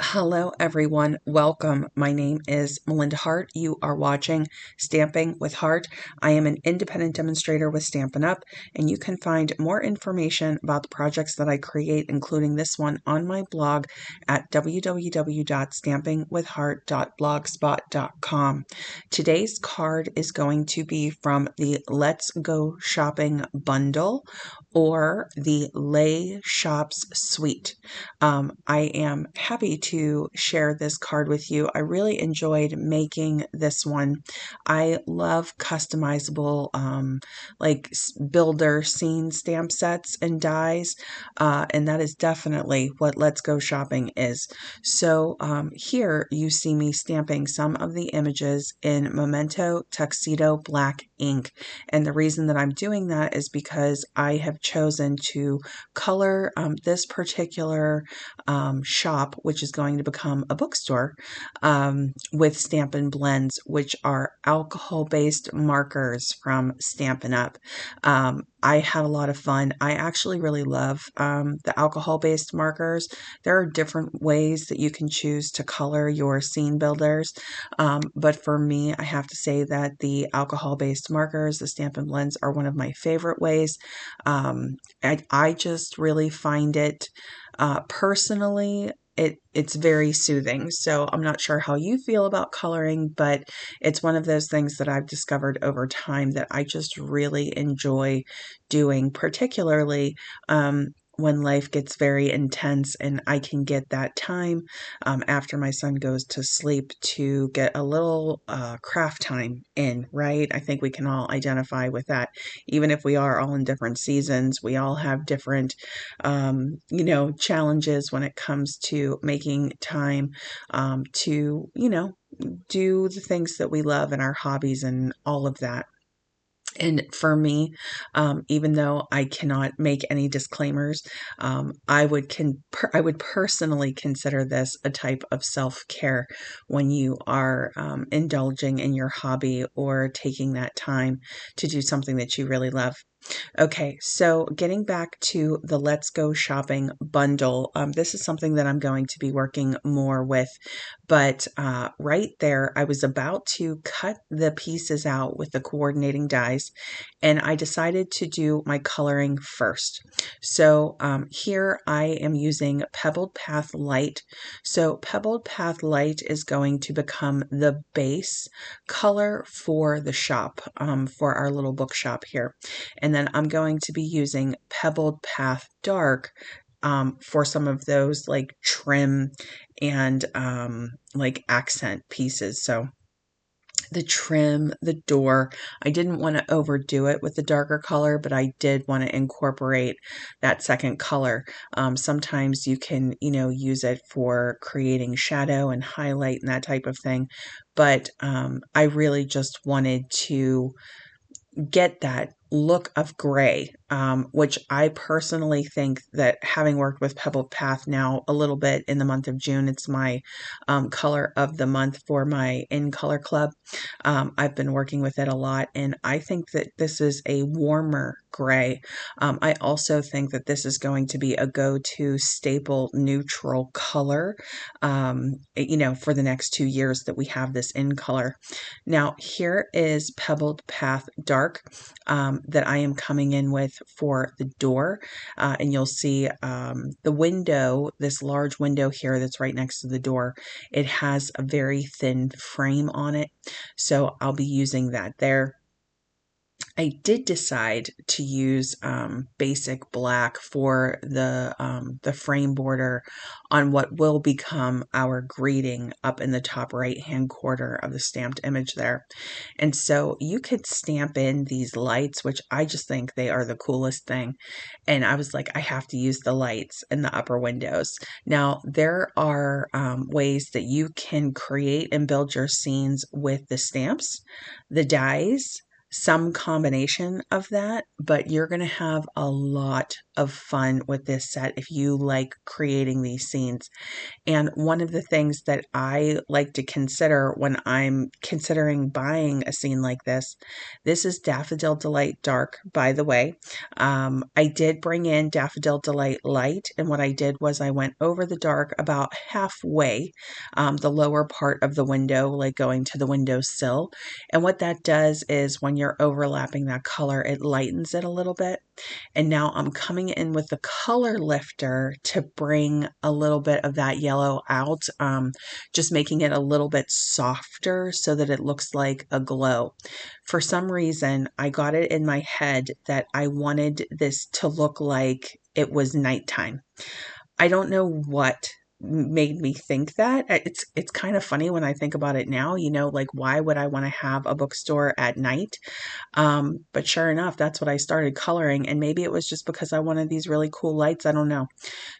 Hello, everyone. Welcome. My name is Melinda Hart. You are watching Stamping with Hart. I am an independent demonstrator with Stampin Up, and you can find more information about the projects that I create, including this one, on my blog at www.stampingwithhart.blogspot.com. Today's card is going to be from the Let's Go Shopping bundle or the Lay Shops suite. I am happy to share this card with you. I really enjoyed making this one. I love customizable builder scene stamp sets and dies, and that is definitely what Let's Go Shopping is. So here you see me stamping some of the images in Memento Tuxedo Black ink, and the reason that I'm doing that is because I have chosen to color this particular shop, which is going to become a bookstore, with Stampin Blends, which are alcohol-based markers from Stampin Up. I had a lot of fun. I actually really love the alcohol-based markers. There are different ways that you can choose to color your scene builders, but for me, I have to say that the alcohol-based markers, the Stampin Blends, are one of my favorite ways. I just really find it personally, it's very soothing. So I'm not sure how you feel about coloring, but it's one of those things that I've discovered over time that I just really enjoy doing, particularly when life gets very intense and I can get that time after my son goes to sleep to get a little craft time in, right? I think we can all identify with that. Even if we are all in different seasons, we all have different, challenges when it comes to making time to, do the things that we love and our hobbies and all of that. And for me, even though I cannot make any disclaimers, I would personally consider this a type of self-care when you are indulging in your hobby or taking that time to do something that you really love. Okay, so getting back to the Let's Go Shopping bundle, this is something that I'm going to be working more with, but right there, I was about to cut the pieces out with the coordinating dies, and I decided to do my coloring first. So here I am using Pebbled Path Light. So Pebbled Path Light is going to become the base color for the shop, for our little bookshop here. And then I'm going to be using Pebbled Path Dark for some of those like trim and like accent pieces. So the trim, the door, I didn't want to overdo it with the darker color, but I did want to incorporate that second color. Sometimes you can, use it for creating shadow and highlight and that type of thing. But I really just wanted to get that look of gray, which I personally think that having worked with Pebbled Path now a little bit in the month of June, it's my color of the month for my In Color Club. I've been working with it a lot, and I think that this is a warmer gray. I also think that this is going to be a go-to staple neutral color, for the next 2 years that we have this in color. Now, here is Pebbled Path Dark that I am coming in with for the door. And you'll see the window, this large window here that's right next to the door, it has a very thin frame on it. So I'll be using that there. I did decide to use basic black for the frame border on what will become our greeting up in the top right-hand corner of the stamped image there. And so you could stamp in these lights, which I just think they are the coolest thing. And I was like, I have to use the lights in the upper windows. Now, there are ways that you can create and build your scenes with the stamps, the dies, some combination of that, but you're going to have a lot of fun with this set if you like creating these scenes. And one of the things that I like to consider when I'm considering buying a scene like this is Daffodil Delight Dark, by the way. I did bring in Daffodil Delight Light, and what I did was I went over the dark about halfway, the lower part of the window, like going to the windowsill. And what that does is when you're overlapping that color, it lightens it a little bit. And now I'm coming in with the color lifter to bring a little bit of that yellow out, just making it a little bit softer so that it looks like a glow. For some reason, I got it in my head that I wanted this to look like it was nighttime. I don't know what made me think that. It's kind of funny when I think about it now, like why would I want to have a bookstore at night? But sure enough, that's what I started coloring, and maybe it was just because I wanted these really cool lights. I don't know.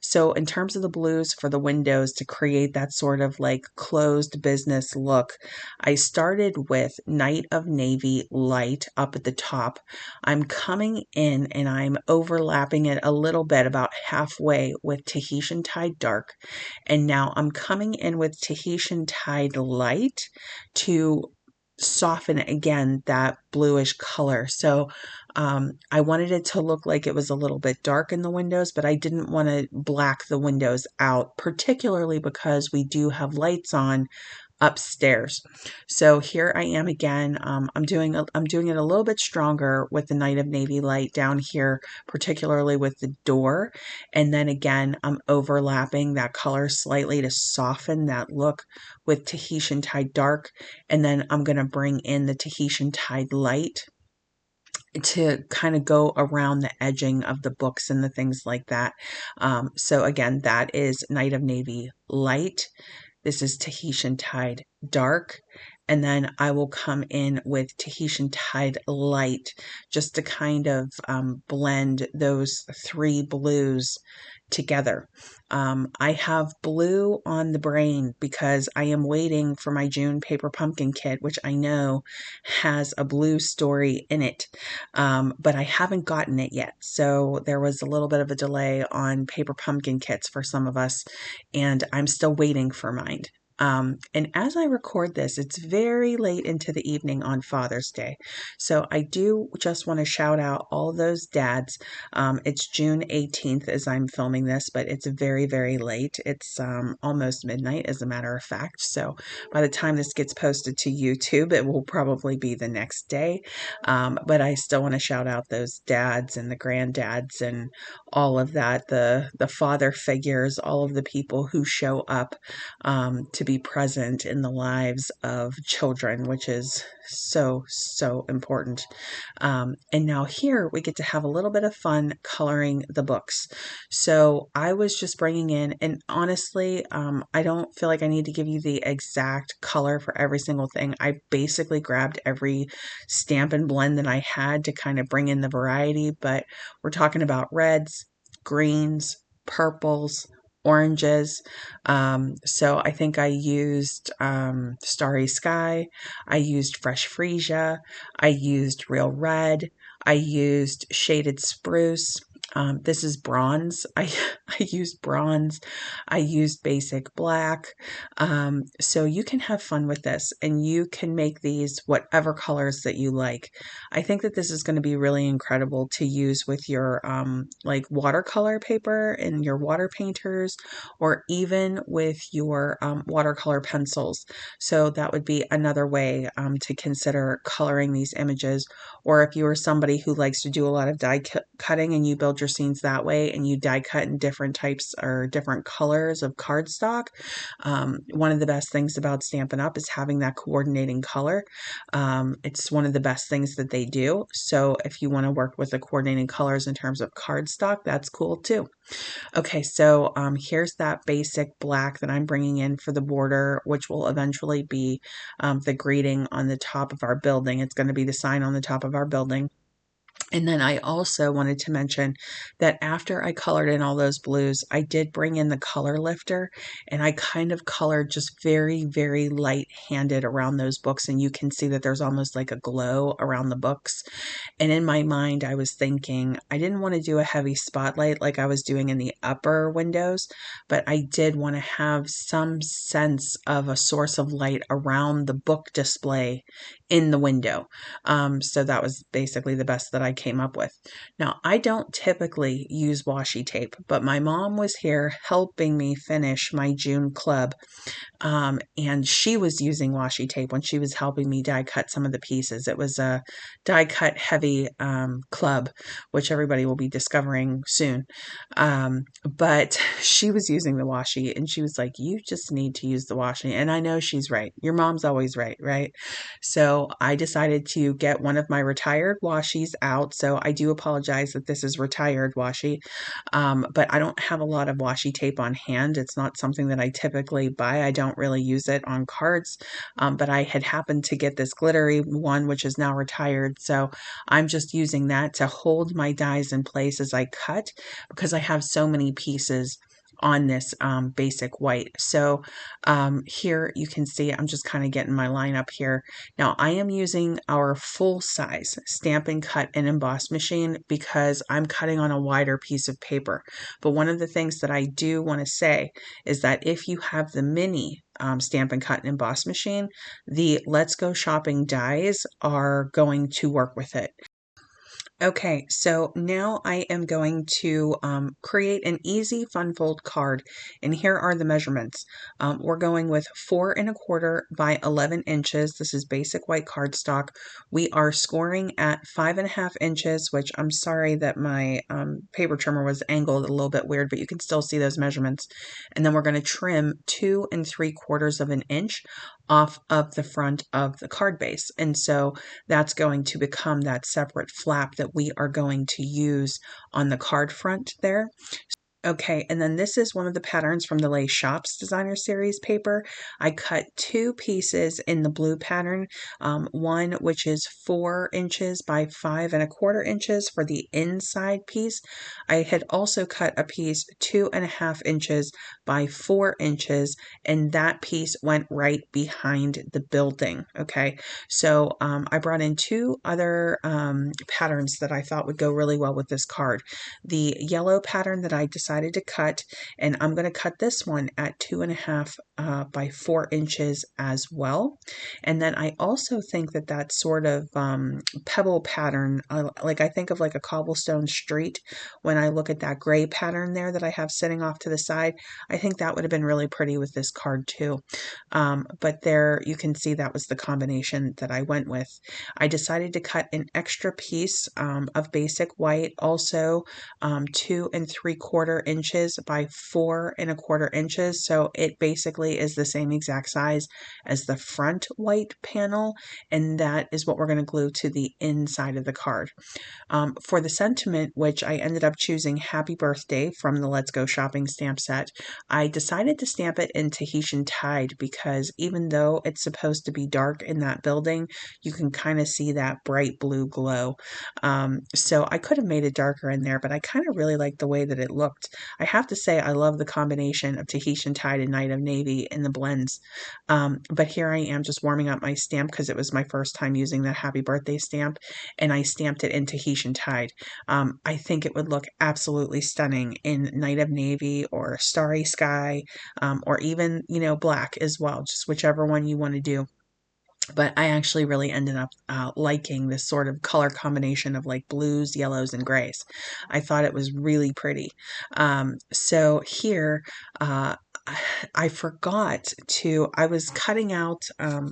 So in terms of the blues for the windows to create that sort of like closed business look, I started with Night of Navy Light up at the top. I'm coming in and I'm overlapping it a little bit, about halfway, with Tahitian Tide Dark. And now I'm coming in with Tahitian Tide Light to soften again that bluish color. So I wanted it to look like it was a little bit dark in the windows, but I didn't want to black the windows out, particularly because we do have lights on upstairs. So here I am again. I'm doing it a little bit stronger with the Night of Navy Light down here, particularly with the door. And then again, I'm overlapping that color slightly to soften that look with Tahitian Tide Dark. And then I'm going to bring in the Tahitian Tide Light to kind of go around the edging of the books and the things like that. So again, that is Night of Navy Light. This is Tahitian Tide Dark. And then I will come in with Tahitian Tide Light just to kind of blend those three blues together. I have blue on the brain because I am waiting for my June Paper Pumpkin kit, which I know has a blue story in it, but I haven't gotten it yet. So there was a little bit of a delay on Paper Pumpkin kits for some of us, and I'm still waiting for mine. And as I record this, it's very late into the evening on Father's Day. So I do just want to shout out all those dads. It's June 18th as I'm filming this, but it's very, very late. It's almost midnight, as a matter of fact. So by the time this gets posted to YouTube, it will probably be the next day. But I still want to shout out those dads and the granddads and all of that, the father figures, all of the people who show up to be present in the lives of children, which is so, so important. And now here we get to have a little bit of fun coloring the books. So I was just bringing in, and honestly, I don't feel like I need to give you the exact color for every single thing. I basically grabbed every stamp and blend that I had to kind of bring in the variety, but we're talking about reds, greens, purples, oranges. So I think I used Starry Sky, I used Fresh Freesia, I used Real Red, I used Shaded Spruce. This is bronze. I used bronze. I used basic black. So you can have fun with this and you can make these whatever colors that you like. I think that this is going to be really incredible to use with your like watercolor paper and your water painters, or even with your watercolor pencils. So that would be another way to consider coloring these images. Or if you are somebody who likes to do a lot of die cutting and you build your scenes that way and you die cut in different types or different colors of cardstock, one of the best things about Stampin' Up! Is having that coordinating color. It's one of the best things that they do. So if you want to work with the coordinating colors in terms of cardstock, that's cool too. Okay, so here's that basic black that I'm bringing in for the border, which will eventually be the greeting on the top of our building. It's going to be the sign on the top of our building. And then I also wanted to mention that after I colored in all those blues, I did bring in the color lifter and I kind of colored just very, very light handed around those books. And you can see that there's almost like a glow around the books. And in my mind, I was thinking I didn't want to do a heavy spotlight like I was doing in the upper windows, but I did want to have some sense of a source of light around the book display in the window. So that was basically the best that I came up with. Now, I don't typically use washi tape, but my mom was here helping me finish my June club. And she was using washi tape when she was helping me die cut some of the pieces. It was a die cut heavy club, which everybody will be discovering soon. But she was using the washi and she was like, you just need to use the washi. And I know she's right. Your mom's always right, right? So I decided to get one of my retired washis out. So I do apologize that this is retired washi. But I don't have a lot of washi tape on hand. It's not something that I typically buy. I don't really use it on cards, but I had happened to get this glittery one, which is now retired. So I'm just using that to hold my dies in place as I cut because I have so many pieces on this basic white. So here you can see I'm just kind of getting my line up here. Now I am using our full size Stampin' Cut and Emboss machine because I'm cutting on a wider piece of paper. But one of the things that I do want to say is that if you have the mini Stampin' Cut and Emboss machine, the Let's Go Shopping dies are going to work with it. Okay, so now I am going to create an easy fun fold card, and here are the measurements. We're going with 4¼ by 11 inches. This is basic white cardstock. We are scoring at 5½ inches, which I'm sorry that my paper trimmer was angled a little bit weird, but you can still see those measurements. And then we're going to trim 2¾ of an inch off of the front of the card base. And so that's going to become that separate flap that we are going to use on the card front there. Okay, and then this is one of the patterns from the Lay Shops Designer Series paper. I cut 2 pieces in the blue pattern, one which is 4 inches by 5¼ inches for the inside piece. I had also cut a piece 2½ inches by 4 inches, and that piece went right behind the building. Okay, so I brought in 2 other patterns that I thought would go really well with this card. The yellow pattern that I decided to cut, and I'm going to cut this one at 2½ by 4 inches as well. And then I also think that that sort of pebble pattern, like I think of like a cobblestone street when I look at that gray pattern there that I have sitting off to the side. I think that would have been really pretty with this card too. But there you can see that was the combination that I went with. I decided to cut an extra piece of basic white, also 2¾ inches by 4¼ inches. So it basically is the same exact size as the front white panel, and that is what we're going to glue to the inside of the card. For the sentiment, which I ended up choosing Happy Birthday from the Let's Go Shopping stamp set, I decided to stamp it in Tahitian Tide because even though it's supposed to be dark in that building, you can kind of see that bright blue glow. So I could have made it darker in there, but I kind of really liked the way that it looked. I have to say I love the combination of Tahitian Tide and Night of Navy in the blends. But here I am just warming up my stamp because it was my first time using the Happy Birthday stamp, and I stamped it in Tahitian Tide. I think it would look absolutely stunning in Night of Navy or Starry Sky, or even, black as well, just whichever one you want to do. But I actually really ended up liking this sort of color combination of like blues, yellows, and grays. I thought it was really pretty. So here, I forgot to, I was cutting out,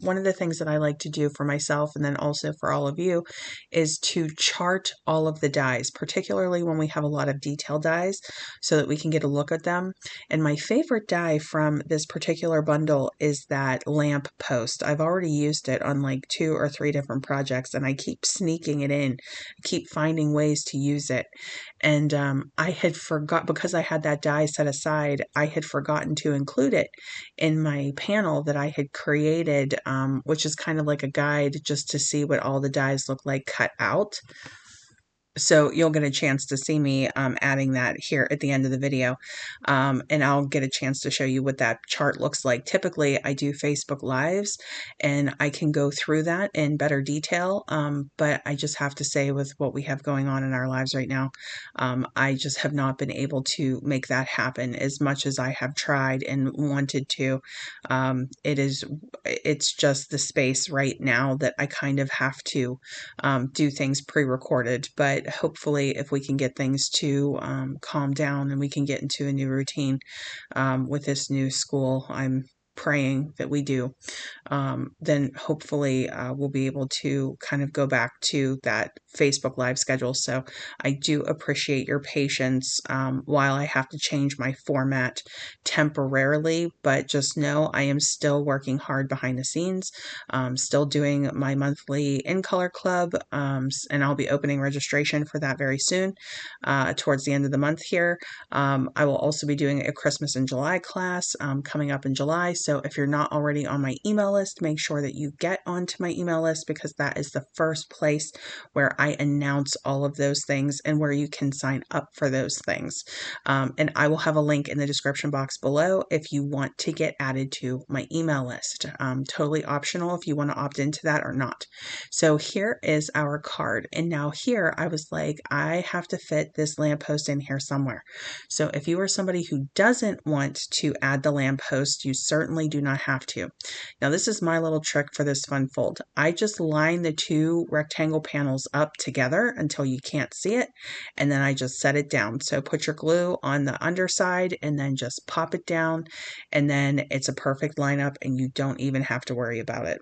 one of the things that I like to do for myself and then also for all of you is to chart all of the dies, particularly when we have a lot of detail dies so that we can get a look at them. And my favorite die from this particular bundle is that lamp post. I've already used it on like 2 or 3 different projects and I keep sneaking it in, keep finding ways to use it. And I had forgot, because I had that die set aside, I had forgotten to include it in my panel that I had created, which is kind of like a guide just to see what all the dies look like cut out. So you'll get a chance to see me adding that here at the end of the video. And I'll get a chance to show you what that chart looks like. Typically, I do Facebook Lives and I can go through that in better detail. But I just have to say, with what we have going on in our lives right now, I just have not been able to make that happen as much as I have tried and wanted to. It's just the space right now that I kind of have to do things pre-recorded, but hopefully if we can get things to calm down and we can get into a new routine with this new school, I'm praying that we do, then hopefully we'll be able to kind of go back to that Facebook Live schedule. So I do appreciate your patience while I have to change my format temporarily, but just know I am still working hard behind the scenes, still doing my monthly In Color Club, and I'll be opening registration for that very soon towards the end of the month here. I will also be doing a Christmas in July class coming up in July. So if you're not already on my email list, make sure that you get onto my email list, because that is the first place where I announce all of those things and where you can sign up for those things. And I will have a link in the description box below if you want to get added to my email list. Totally optional if you want to opt into that or not. So here is our card. And now here I was like, I have to fit this lamppost in here somewhere. So if you are somebody who doesn't want to add the lamppost, you certainly do not have to. Now this is my little trick for this fun fold. I just line the two rectangle panels up together until you can't see it, and then I just set it down. So put your glue on the underside and then just pop it down, and then it's a perfect lineup and you don't even have to worry about it.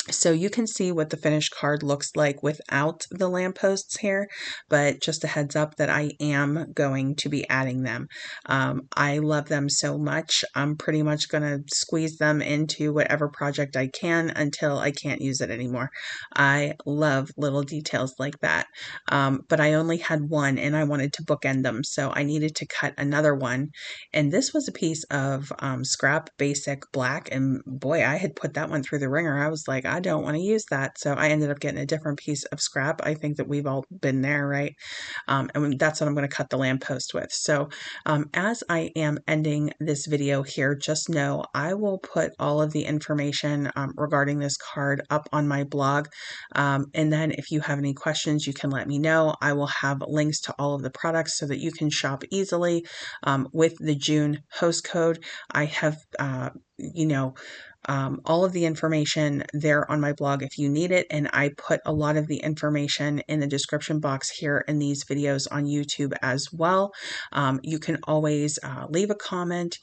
So you can see what the finished card looks like without the lampposts here, but just a heads up that I am going to be adding them. I love them so much. I'm pretty much going to squeeze them into whatever project I can until I can't use it anymore. I love little details like that. But I only had one and I wanted to bookend them, so I needed to cut another one. And this was a piece of scrap basic black, and boy, I had put that one through the ringer. I was like, I don't want to use that. So I ended up getting a different piece of scrap. I think that we've all been there, right? And that's what I'm going to cut the lamppost with. So as I am ending this video here, just know I will put all of the information regarding this card up on my blog. And then if you have any questions, you can let me know. I will have links to all of the products so that you can shop easily with the June host code. I have, all of the information there on my blog if you need it, and I put a lot of the information in the description box here in these videos on YouTube as well. You can always leave a comment,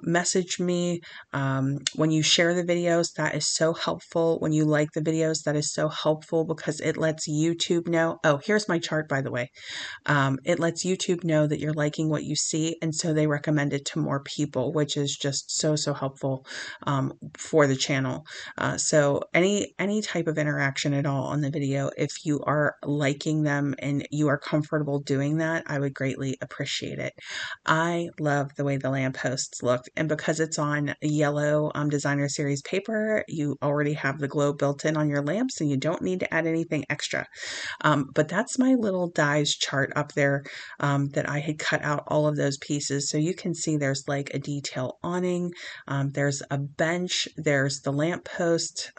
message me when you share the videos. That is so helpful. When you like the videos, that is so helpful because it lets YouTube know. Oh, here's my chart, by the way. It lets YouTube know that you're liking what you see, and so they recommend it to more people, which is just so helpful for the channel. So any type of interaction at all on the video, if you are liking them and you are comfortable doing that, I would greatly appreciate it. I love the way the lampposts look, and because it's on yellow designer series paper, you already have the glow built in on your lamps and you don't need to add anything extra. But that's my little dies chart up there that I had cut out all of those pieces. So you can see there's like a detail awning, there's a bench, there's the lamppost,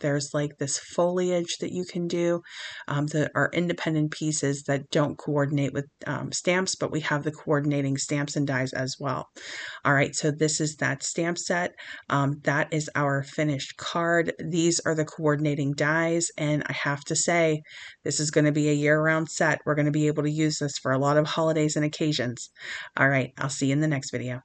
there's like this foliage that you can do that are independent pieces that don't coordinate with stamps, but we have the coordinating stamps and dies as well. All right, so this is that stamp set. That is our finished card. These are the coordinating dies, and I have to say, this is going to be a year-round set. We're going to be able to use this for a lot of holidays and occasions. All right, I'll see you in the next video.